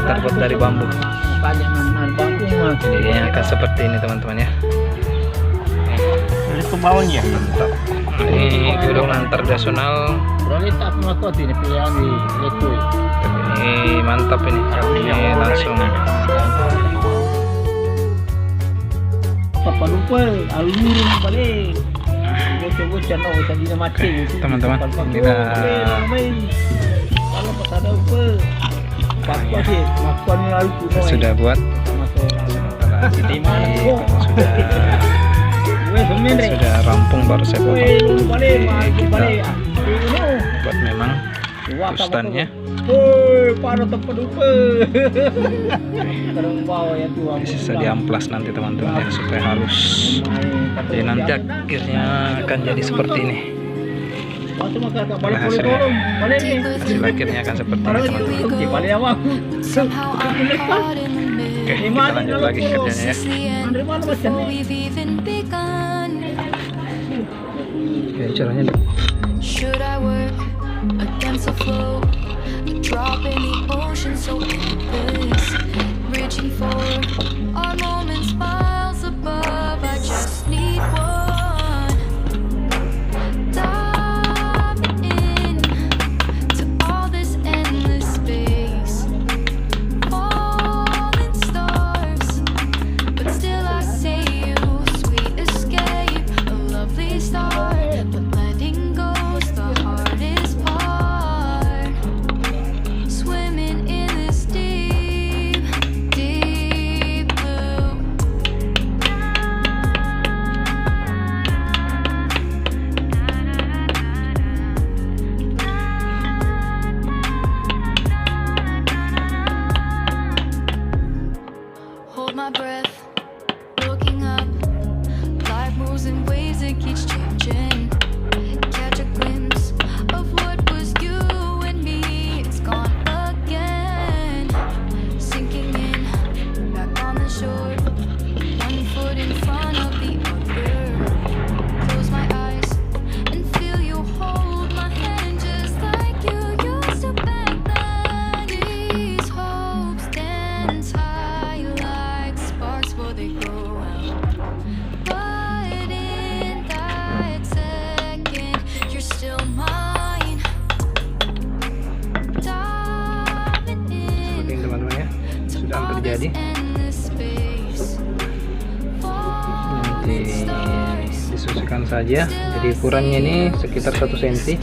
terbuat dari bambu. Jadi dia akan seperti ini teman-teman ya. Dari kebawahnya. Mantap. Ini gedung internasional. Ini mantap ini. Ini langsung. Teman-teman, kita sudah buat. Sudah rampung baru saya potong. Kita buat memang pustannya. Bisa diamplas nanti teman-teman ya, supaya halus. Jadi nanti akhirnya akan jadi seperti ini. Hasil akhirnya akan seperti ini teman-teman. Oke, kita lanjut lagi kerjanya ya. Oke, caranya Should I work against the flow? A drop in the ocean, so endless. Reaching for our moments miles above. I just need one. Diving in to all this endless space. Falling stars, but still I say you. Sweet escape, a lovely start, but letting go's the hardest part. Swimming in this deep, deep blue. Hold my breath, looking up. Life moves in ways it keeps changing. Catch a glimpse of what was you and me. It's gone again. Sinking in, back on the shore. One foot in front of the other. Close my eyes and feel you hold my hand just like you used to back then. These hopes dance high like sparks before they go out. But in that second, you're still mine. Diving in seperti ini teman-teman ya. to Sudah all hampir this jadi. endless space. Nanti disusukan saja. Jadi ukurannya ini sekitar 1 cm.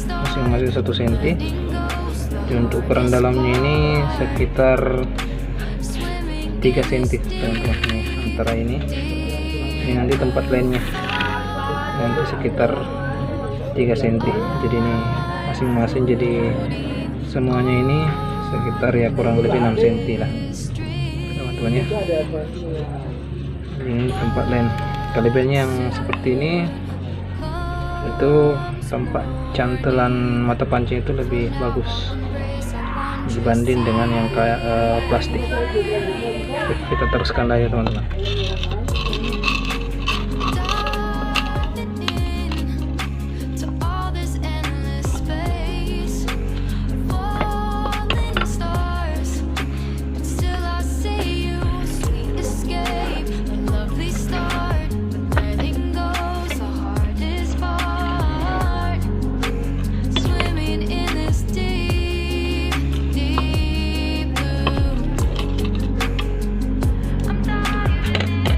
Masing-masing 1 cm. Dan untuk ukuran dalamnya ini sekitar 3 cm teman-teman. Nih, antara ini nanti tempat lainnya nanti sekitar 3 cm. Jadi ini masing-masing, jadi semuanya ini sekitar ya kurang lebih 6 cm lah teman-teman ya. Ini tempat lain kalibernya yang seperti ini, itu tempat cantelan mata pancing itu lebih bagus dibanding dengan yang kayak plastik. Oke, kita teruskan lagi teman-teman. To all this endless space. Falling stars, but still I see you. Sweet escape, a lovely start, but letting go's the hardest part. Swimming in this deep, deep blue. I'm diving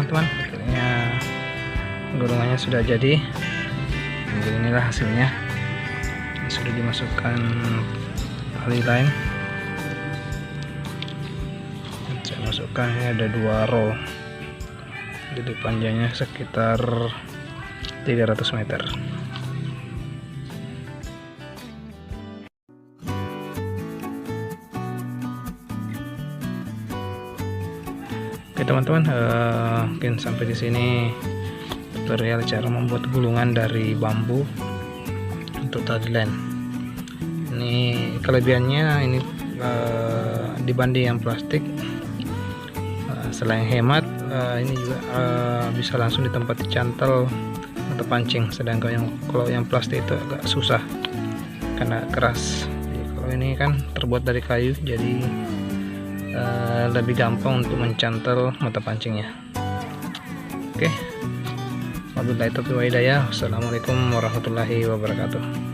teman-teman. Akhirnya gulungannya sudah jadi. Jadi inilah hasilnya. Sudah dimasukkan tali lain. Saya masukkan, ini ada 2 roll. Jadi panjangnya sekitar 300 meter. Oke teman-teman, mungkin sampai di sini tutorial cara membuat gulungan dari bambu untuk tali lain. Ini kelebihannya ini dibanding yang plastik, selain hemat, ini juga bisa langsung di tempat dicantol atau pancing. Sedangkan kalau yang plastik itu agak susah karena keras. Jadi, kalau ini kan terbuat dari kayu, jadi lebih gampang untuk mencantol mata pancingnya. Oke, wabillahi taufiq wal hidayah. Wassalamualaikum warahmatullahi wabarakatuh.